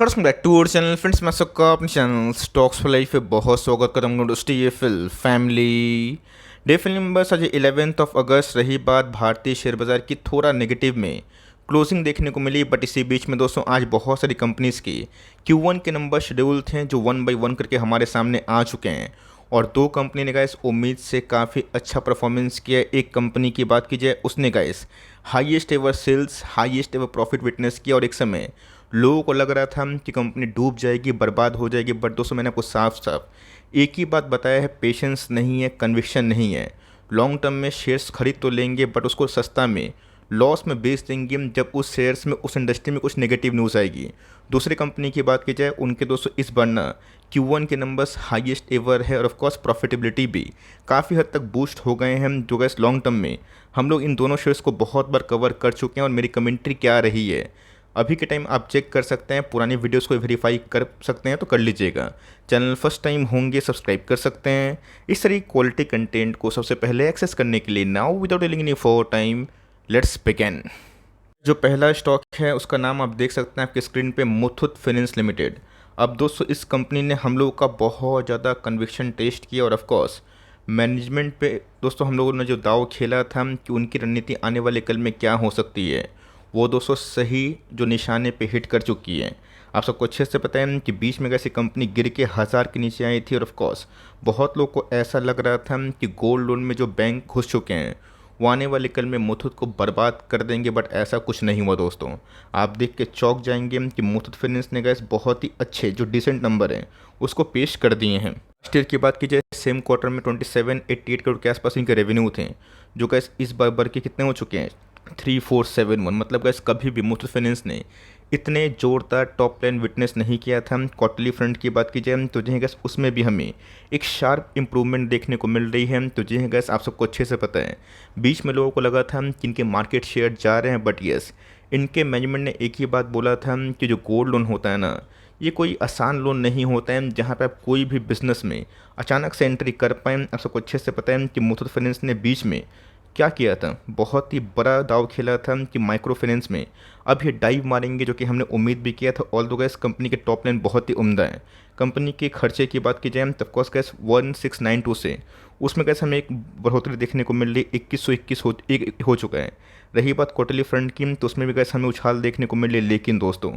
Welcome back to our channel friends. मैं सबका अपने चैनल स्टॉक्स फॉर लाइफ पे बहुत स्वागत करता हूँ। दोस्तों ये फिल फैमिली डे फिल नंबर आज 11 अगस्त रही बात भारतीय शेयर बाजार की थोड़ा नेगेटिव में क्लोजिंग देखने को मिली। बट इसी बीच में दोस्तों आज बहुत सारी कंपनीज़ की Q1 के नंबर शेड्यूल थे जो वन बाई वन करके हमारे सामने आ चुके हैं और दो कंपनी ने गाइस उम्मीद से काफ़ी अच्छा परफॉर्मेंस किया। एक कंपनी की बात की जाए उसने guys highest ever sales highest ever profit witness किया और एक समय लोगों को लग रहा था कि कंपनी डूब जाएगी, बर्बाद हो जाएगी। बट दोस्तों मैंने आपको साफ साफ एक ही बात बताया है, पेशेंस नहीं है, कन्विक्शन नहीं है। लॉन्ग टर्म में शेयर्स खरीद तो लेंगे बट उसको सस्ता में लॉस में बेच देंगे जब उस शेयर्स में उस इंडस्ट्री में कुछ नेगेटिव न्यूज़ आएगी। दूसरी कंपनी की बात की जाए उनके दोस्तों इस बार ना Q1 के नंबर्स हाईएस्ट एवर है और ऑफ कोर्स प्रॉफिटेबिलिटी भी काफ़ी हद तक बूस्ट हो गए हैं। जो गैस लॉन्ग टर्म में हम लोग इन दोनों शेयर्स को बहुत बार कवर कर चुके हैं और मेरी कमेंट्री क्या रही है अभी के टाइम आप चेक कर सकते हैं, पुरानी वीडियोस को वेरीफाई कर सकते हैं तो कर लीजिएगा। चैनल फर्स्ट टाइम होंगे सब्सक्राइब कर सकते हैं इस तरह क्वालिटी कंटेंट को सबसे पहले एक्सेस करने के लिए। Now without telling any for time let's begin. जो पहला स्टॉक है उसका नाम आप देख सकते हैं आपके स्क्रीन पे, मुथूट फाइनेंस लिमिटेड। अब दोस्तों इस कंपनी ने हम लोगों का बहुत ज़्यादा कन्विक्शन टेस्ट किया और ऑफ कोर्स मैनेजमेंट पे दोस्तों हम लोगों ने जो दाव खेला था कि उनकी रणनीति आने वाले कल में क्या हो सकती है वो दोस्तों सही जो निशाने पे हिट कर चुकी है। आप सबको अच्छे से पता है कि बीच में कैसे कंपनी गिर के 1000 के नीचे आई थी और ऑफ कोर्स बहुत लोग को ऐसा लग रहा था कि गोल्ड लोन में जो बैंक घुस चुके हैं वो आने वाले कल में मुथूट को बर्बाद कर देंगे। बट ऐसा कुछ नहीं हुआ दोस्तों। आप देख के चौंक जाएंगे कि मुथूट फाइनेंस ने गैस बहुत ही अच्छे जो डिसेंट नंबर हैं उसको पेश कर दिए हैं। लास्ट ईयर की बात की जाए सेम क्वार्टर में 2788 करोड़ के आसपास इनके रेवेन्यू थे जो गैस इस बार बढ़ के कितने हो चुके हैं 3471। मतलब गैस कभी भी मुथूट फाइनेंस ने इतने जोरदार टॉप लाइन विटनेस नहीं किया था। क्वार्टरली फ्रंट की बात की जाए तो जी गैस उसमें भी हमें एक शार्प इंप्रूवमेंट देखने को मिल रही है। तो जी गैस आप सबको अच्छे से पता है बीच में लोगों को लगा था कि इनके मार्केट शेयर जा रहे हैं, बट यस इनके मैनेजमेंट ने एक ही बात बोला था कि जो गोल्ड लोन होता है ना ये कोई आसान लोन नहीं होता है जहाँ पे आप कोई भी बिजनेस में अचानक से एंट्री कर पाएँ। आप सबको अच्छे से पता है कि मुथूट फाइनेंस ने बीच में क्या किया था, बहुत ही बड़ा दाव खेला था कि माइक्रो फाइनेंस में अब ये डाइव मारेंगे जो कि हमने उम्मीद भी किया था। ऑल दो गैस कंपनी के टॉप लाइन बहुत ही उम्दा है। कंपनी के खर्चे की बात की जाए तो ऑफकोर्स गैस 1692 से उसमें गैस हमें एक बढ़ोतरी देखने को मिल रही 2121 हो चुका है। रही बात क्वार्टरली फ्रंट की तो उसमें भी गैस हमें उछाल देखने को मिल रही। लेकिन दोस्तों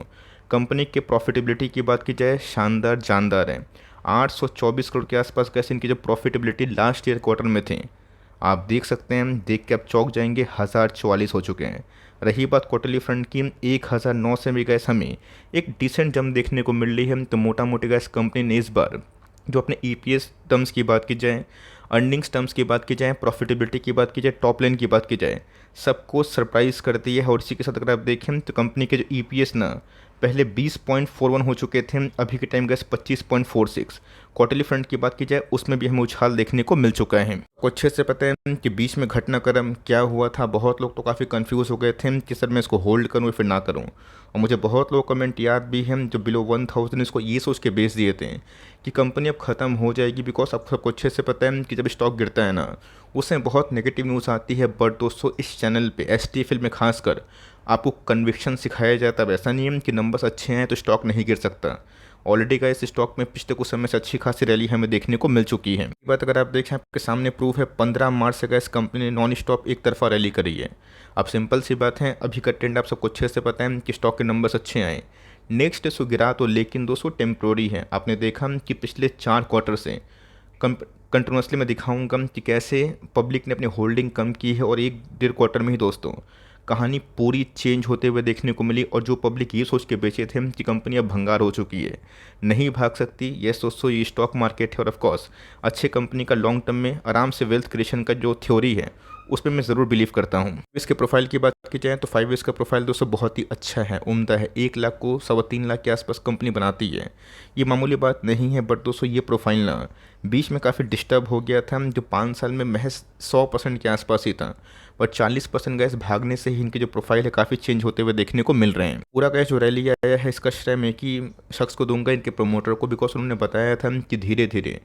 कंपनी के प्रॉफिटेबिलिटी की बात की जाए शानदार जानदार है। 824 करोड़ के आसपास गैस इनकी जो प्रॉफिटेबिलिटी लास्ट ईयर क्वार्टर में थे आप देख सकते हैं, देख के आप चौंक जाएंगे 1044 हो चुके हैं। रही बात क्वार्टरली फ्रंट की 1009 से भी गैस हमें एक डिसेंट जंप देखने को मिल रही है। तो मोटा मोटी गैस कंपनी ने इस बार जो अपने EPS टर्म्स की बात की जाए, अर्निंग्स टर्म्स की बात की जाए, प्रॉफिटेबिलिटी की बात की जाए, टॉप लाइन की बात की जाए, सबको सरप्राइज़ कर दी है। और इसी के साथ अगर आप देखें तो कंपनी के जो EPS ना पहले 20.41 हो चुके थे, अभी के टाइम गैस 25.46। क्वार्टरली फ्रंट की बात की जाए उसमें भी हमें उछाल देखने को मिल चुका है। को अच्छे से पता है कि बीच में घटनाक्रम क्या हुआ था। बहुत लोग तो काफ़ी कंफ्यूज हो गए थे कि सर मैं इसको होल्ड करूँ या फिर ना करूँ। और मुझे बहुत लोग कमेंट याद भी हैं जो बिलो 1000 इसको ये सोच के बेच दिए थे कि कंपनी अब ख़त्म हो जाएगी। बिकॉज आप सबको अच्छे से पता है कि जब स्टॉक गिरता है ना उसमें बहुत नेगेटिव न्यूज़ आती है। बट दोस्तों इस चैनल पे ST में खासकर आपको कन्विक्शन सिखाया जाता है। ऐसा नहीं है कि नंबर्स अच्छे हैं तो स्टॉक नहीं गिर सकता। ऑलरेडी का इस स्टॉक में पिछले कुछ समय से अच्छी खासी रैली हमें देखने को मिल चुकी है। बात अगर आप देखें आपके सामने प्रूफ है 15 मार्च से गैस कंपनी ने नॉन स्टॉप एक तरफा रैली करी है। अब सिंपल सी बात है अभी का ट्रेंड आप सबको अच्छे से पता है कि स्टॉक के नंबर्स अच्छे आए, नेक्स्ट सो गिरा तो लेकिन दोस्तों टेम्प्रोरी है। आपने देखा कि पिछले 4 क्वार्टर से कंटिन्यूसली मैं दिखाऊंगा कि कैसे पब्लिक ने अपनी होल्डिंग कम की है और 1-1.5 क्वार्टर में ही दोस्तों कहानी पूरी चेंज होते हुए देखने को मिली। और जो पब्लिक ये सोच के बेचे थे कि कंपनी अब भंगार हो चुकी है, नहीं भाग सकती, ये दोस्तों ये स्टॉक मार्केट है और ऑफ कोर्स अच्छे कंपनी का लॉन्ग टर्म में आराम से वेल्थ क्रिएशन का जो थ्योरी है उस पर मैं ज़रूर बिलीव करता हूँ। इसके प्रोफाइल की बात की जाए तो 5 ईयर्स का प्रोफाइल दोस्तों बहुत ही अच्छा है, उम्दा है। 1 लाख को 3.25 लाख के आसपास कंपनी बनाती है, ये मामूली बात नहीं है। बट दोस्तों ये प्रोफाइल ना बीच में काफ़ी डिस्टर्ब हो गया था जो 5 साल में महज 100% के आसपास ही था। बट 40% गैस भागने से ही इनकी जो प्रोफाइल है काफ़ी चेंज होते हुए देखने को मिल रहे हैं। पूरा गैस जो रैली आया है इसका श्रेय मैं कि शख्स को दूंगा, इनके प्रमोटर को। बिकॉज उन्होंने बताया था कि धीरे धीरे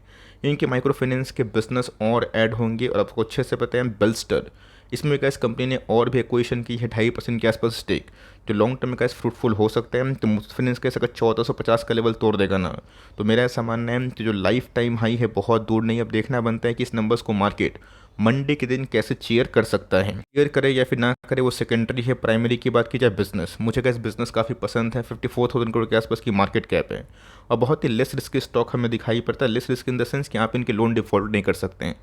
इनके माइक्रो फाइनेंस के बिजनेस और ऐड होंगे। और आपको अच्छे से पता है बेलस्टर इसमें गैस कंपनी ने और भी एक्विजिशन की है 2.5% के आसपास स्टेक, जो लॉन्ग टर्म में गैस फ्रूटफुल हो सकते हैं। तो मुथूट फाइनेंस गैस अगर 1450 का लेवल तोड़ देगा ना, तो मेरा ऐसा मानना है कि जो लाइफ टाइम हाई है बहुत दूर नहीं। अब देखना बनता है कि इस नंबर्स को मार्केट मंडे के दिन कैसे चीयर कर सकता है। चीयर करे या फिर ना करे वो सेकेंडरी है, प्राइमरी की बात की जाए बिजनेस, मुझे गैस बिजनेस काफ़ी पसंद है। 54,000 करोड़ के आसपास की मार्केट कैप है और बहुत ही लेस रिस्क स्टॉक हमें दिखाई पड़ता है। Less risk in the sense कि आप इनके लोन डिफॉल्ट नहीं कर सकते हैं,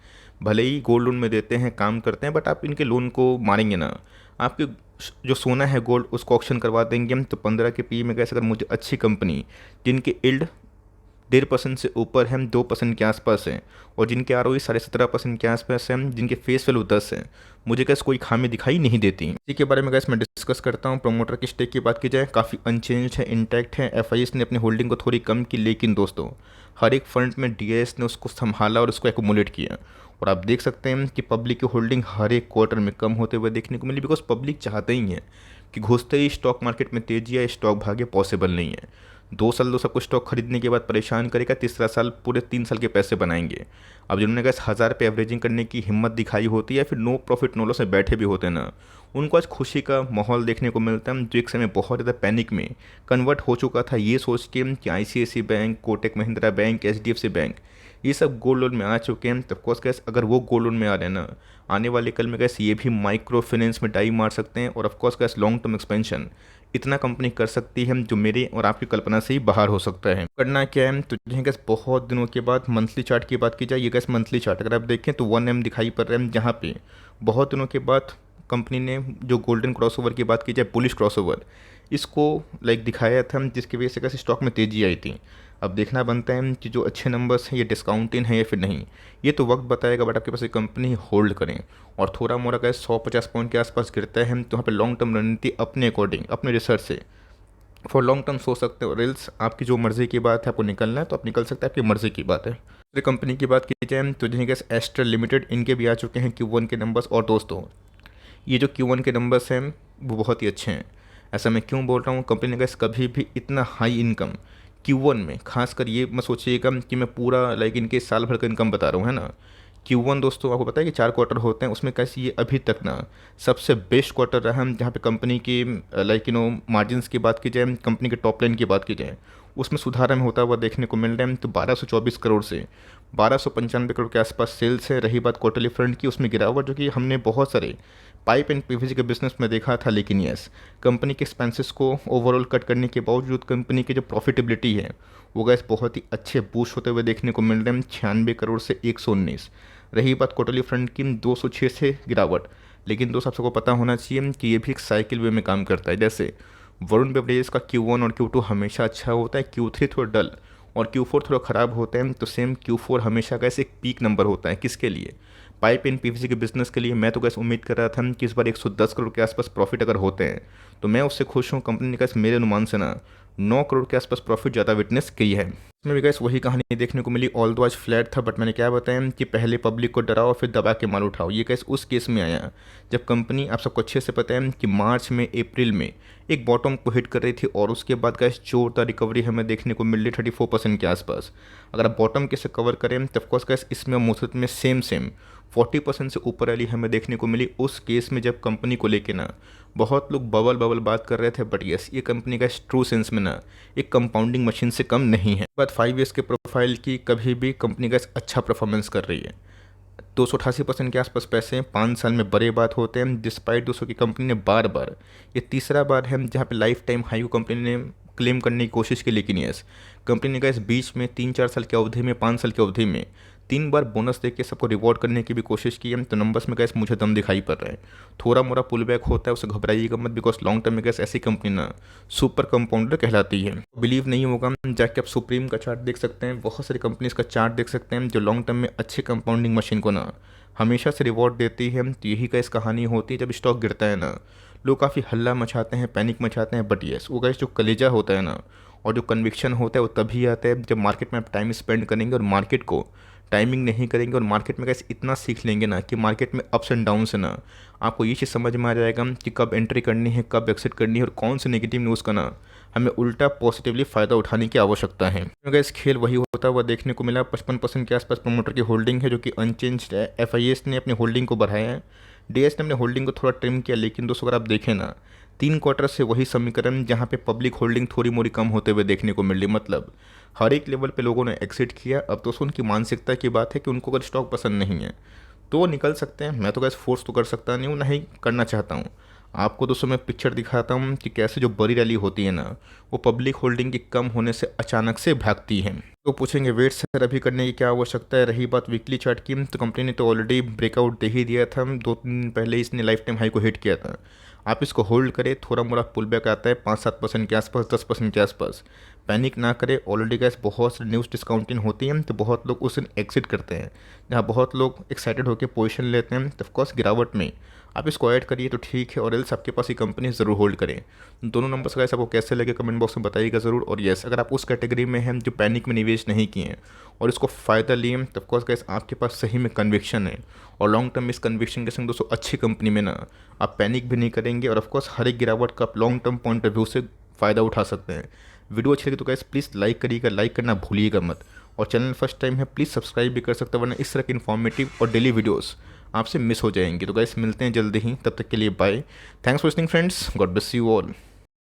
भले ही गोल्ड लोन में देते हैं, काम करते हैं, बट आप इनके लोन को मारेंगे ना। आपके जो सोना है गोल्ड उसको ऑक्शन करवा देंगे हम, तो 15 के पी में कैसे अगर मुझे अच्छी कंपनी जिनके इल्ड 1.5% से ऊपर है, 2% के आसपास है, और जिनके ROE 17.5% के आसपास है, जिनके फेस वैल्यू 10 है, मुझे कैसे कोई खामी दिखाई नहीं देती। इसी के बारे में कैसे मैं डिस्कस करता हूँ। प्रोमोटर की स्टेक की बात की जाए काफ़ी अनचेंज है, इंटैक्ट है। FIS ने अपनी होल्डिंग को थोड़ी कम की, लेकिन दोस्तों हर एक फंड में DIS ने उसको संभाला और उसको एकुमुलेट किया। और आप देख सकते हैं कि पब्लिक की होल्डिंग हर एक क्वार्टर में कम होते हुए देखने को मिली, बिकॉज पब्लिक चाहते ही है कि घुसते ही स्टॉक मार्केट में तेजी या स्टॉक भागे, पॉसिबल नहीं है। 2 साल सब कुछ स्टॉक खरीदने के बाद परेशान करेगा, तीसरा साल पूरे 3 साल के पैसे बनाएंगे। अब जिन्होंने कहा 1000 पे एवरेजिंग करने की हिम्मत दिखाई होती है, फिर नो प्रॉफिट नो लॉस में बैठे भी होते हैं ना, उनको आज खुशी का माहौल देखने को मिलता है, जो एक समय बहुत ज़्यादा पैनिक में कन्वर्ट हो चुका था ये सोच के कि ICICI bank, Kotak Mahindra bank, HDFC bank ये सब गोल्ड लोन में आ चुके हैं। तो ऑफकोर्स कैसे अगर वो गोल्ड लोन में आ रहे हैं ना, आने वाले कल में कैसे ये भी माइक्रो फाइनेंस में डाई मार सकते हैं। और ऑफकोर्स कैसे लॉन्ग टर्म एक्सपेंशन इतना कंपनी कर सकती है जो मेरे और आपकी कल्पना से ही बाहर हो सकता है। करना क्या है, तो गैस बहुत दिनों के बाद मंथली चार्ट की बात की जाए, ये गैस मंथली चार्ट अगर आप देखें तो 1M दिखाई पड़ रहा है, जहाँ पे बहुत दिनों के बाद कंपनी ने जो गोल्डन क्रॉसओवर की बात की जाए, बुलिश क्रॉसओवर, इसको दिखाया था, जिसकी वजह से कैसे स्टॉक में तेज़ी आई थी। अब देखना बनता है कि जो अच्छे नंबर्स हैं ये डिस्काउंटिंग है या फिर नहीं, ये तो वक्त बताएगा। बट आपके पास एक कंपनी होल्ड करें और थोड़ा मोड़ा का 150 पॉइंट के आसपास गिरता है, तो वहाँ पे लॉन्ग टर्म रणनीति अपने अकॉर्डिंग अपने रिसर्च से फॉर लॉन्ग टर्म सोच सकते हो। रिल्स आपकी जो मर्ज़ी की बात है, आपको निकलना है तो आप निकल सकते हैं, आपकी मर्ज़ी की बात है। दूसरी कंपनी की बात की जाए तो जिन्हें गैस एस्ट्रल लिमिटेड, इनके भी आ चुके हैं Q1 के नंबर्स। और दोस्तों ये जो Q1 के नंबर्स हैं वो बहुत ही अच्छे हैं। ऐसा मैं क्यों बोल रहा हूँ, कंपनी ने गैस कभी भी इतना हाई इनकम Q1 में, खासकर ये मत सोचिएगा कि मैं पूरा इनके साल भर का इनकम बता रहा हूँ, है ना। Q1 दोस्तों आपको पता है कि 4 क्वार्टर होते हैं, उसमें कैसे ये अभी तक ना सबसे बेस्ट क्वार्टर रहा है, जहाँ पे कंपनी की मार्जिन्स की बात की जाए, कंपनी के टॉप लाइन की बात की जाए, उसमें सुधार हमें होता हुआ देखने को मिल रहा है। तो 1224 करोड़ से 1295 करोड़ के आसपास सेल्स है। रही बात क्वार्टरली फ्रंट की, उसमें गिरावट जो कि हमने बहुत सारे पाइप एंड PVC के बिजनेस में देखा था, लेकिन यस कंपनी के एक्सपेंसेस को ओवरऑल कट करने के बावजूद कंपनी की जो प्रॉफिटेबिलिटी है वो गैस बहुत ही अच्छे बूस्ट होते हुए देखने को मिल रहे हैं, 96 करोड़ से 119। रही बात क्वार्टरली फ्रंट की, 206 से गिरावट, लेकिन दोस्त आप सबको पता होना चाहिए कि ये भी एक साइकिल वे में काम करता है। जैसे वरुण बेवरेजेस का Q1 और Q2 हमेशा अच्छा होता है, Q3 थोड़ा डल और Q4 थोड़ा ख़राब होता है। तो सेम Q4 हमेशा कैसे एक पीक नंबर होता है, किसके लिए, पाइप एंड PVC के बिजनेस के लिए। मैं तो कैसे उम्मीद कर रहा था कि इस बार 110 करोड़ के आसपास प्रॉफिट अगर होते हैं तो मैं उससे खुश हूँ। कंपनी ने कैसे मेरे अनुमान से ना 9 करोड़ के आसपास प्रॉफिट ज़्यादा विटनेस की है। इसमें भी गैस वही कहानी देखने को मिली, ऑल दो आज फ्लैट था, बट मैंने क्या बताया कि पहले पब्लिक को डराओ फिर दबा के माल उठाओ। ये कैसे उस केस में आया जब कंपनी, आप सबको अच्छे से पता है कि मार्च में, अप्रैल में एक बॉटम को हिट कर रही थी, और उसके बाद गैस जोरदार रिकवरी हमें देखने को मिल रही 34% के आसपास। अगर आप बॉटम के से कवर करें तो ऑफकोर्स गैस इसमें मुथूट में सेम 40% से ऊपर रैली हमें देखने को मिली उस केस में, जब कंपनी को लेके ना बहुत लोग बबल बात कर रहे थे। बट यस ये कंपनी का ट्रू सेंस में ना एक कंपाउंडिंग मशीन से कम नहीं है। बात 5 ईयर्स के प्रोफाइल की, कभी भी कंपनी का अच्छा परफॉर्मेंस कर रही है। 288% के आसपास पैसे 5 साल में बड़े बात होते हैं, डिस्पाइट दोस्तों की कंपनी ने बार बार, ये तीसरा बार है जहाँ पे लाइफ टाइम हाई को कंपनी ने क्लेम करने की कोशिश की, लेकिन यस कंपनी ने इस बीच में 3-4 साल की अवधि में, 5 साल की अवधि में 3 बार बोनस देके सबको रिवॉर्ड करने की भी कोशिश की है। तो नंबर्स में गैस मुझे दम दिखाई पड़ रहा है। थोड़ा मोड़ा पुल बैक होता है, उसे घबराइएगा मत, बिकॉज लॉन्ग टर्म में गैस ऐसी कंपनी ना सुपर कंपाउंडर कहलाती है। बिलीव नहीं होगा जाके आप सुप्रीम का चार्ट देख सकते हैं, बहुत सारी कंपनीज का चार्ट देख सकते हैं जो लॉन्ग टर्म में अच्छे कंपाउंडिंग मशीन को ना हमेशा से रिवॉर्ड देती है। तो यही का इस कहानी होती है, जब स्टॉक गिरता है ना लोग काफ़ी हल्ला मचाते हैं, पैनिक मचाते हैं, बट यस वो गैस जो कलेजा होता है ना और जो कन्विक्शन होता है वो तभी आता है जब मार्केट में आप टाइम स्पेंड करेंगे और मार्केट को टाइमिंग नहीं करेंगे, और मार्केट में कैसे इतना सीख लेंगे ना कि मार्केट में अप्स एंड डाउन से ना आपको ये चीज़ समझ में आ जाएगा कि कब एंट्री करनी है, कब एक्सिट करनी है, और कौन से नेगेटिव न्यूज़ का ना हमें उल्टा पॉजिटिवली फ़ायदा उठाने की आवश्यकता है। इस खेल वही होता हुआ देखने को मिला। 55% के आसपास प्रमोटर की होल्डिंग है जो कि अनचेंज्ड है। FIS ने अपनी होल्डिंग को बढ़ाया है, DS ने अपने होल्डिंग को थोड़ा ट्रिम किया, लेकिन दोस्तों अगर आप देखें ना 3 क्वार्टर से वही समीकरण जहाँ पे पब्लिक होल्डिंग थोड़ी मोड़ी कम होते हुए देखने को मिल रही, मतलब हर एक लेवल पे लोगों ने एग्जिट किया। अब तो उनकी मानसिकता की बात है कि उनको अगर स्टॉक पसंद नहीं है तो वो निकल सकते हैं। मैं तो गैस फोर्स तो कर सकता नहीं हूँ, ना ही करना चाहता हूँ। आपको दोस्तों मैं पिक्चर दिखाता हूँ कि कैसे जो बड़ी रैली होती है ना, वो पब्लिक होल्डिंग की कम होने से अचानक से भागती है। तो पूछेंगे वेट सर अभी करने की क्या आवश्यकता है। रही बात वीकली चार्ट की, तो कंपनी ने तो ऑलरेडी ब्रेकआउट दे ही दिया था, 2 दिन पहले इसने लाइफ टाइम हाई को हिट किया था। आप इसको होल्ड करें, थोड़ा मोड़ा पुल बैक आता है 5-7% के आसपास, 10% के आसपास। पैनिक ना करें, ऑलरेडी गैस बहुत सी न्यूज़ डिस्काउंटिंग होती है तो बहुत लोग उस दिन एग्जिट करते हैं। जहाँ बहुत लोग एक्साइटेड होकर पोजीशन लेते हैं तो ऑफकोर्स गिरावट में आप इसको ऐड करिए तो ठीक है, और एल्स आपके पास ये कंपनी ज़रूर होल्ड करें। दोनों नंबर्स का आपको कैसे लगे कमेंट बॉक्स में बताइएगा ज़रूर। और यस, अगर आप उस कैटेगरी में हैं जो पैनिक में निवेश नहीं किए हैं और इसको फ़ायदा लिए, तो ऑफकोर्स गैस आपके पास सही में कन्विक्शन है, और लॉन्ग टर्म इस कन्विक्शन के संग दोस्तों अच्छी कंपनी में ना आप पैनिक भी नहीं करेंगे, और ऑफकोर्स हर एक गिरावट का आप long term point of view से फ़ायदा उठा सकते हैं। वीडियो अच्छी लगी तो गाइस प्लीज़ लाइक करिएगा, लाइक करना भूलिएगा मत। और चैनल फर्स्ट टाइम है प्लीज़ सब्सक्राइब भी कर सकते हैं, वरना इस तरह के इन्फॉर्मेटिव और डेली वीडियोस आपसे मिस हो जाएंगे। तो गाइस मिलते हैं जल्दी ही, तब तक के लिए bye. Thanks for listening friends, God bless you all.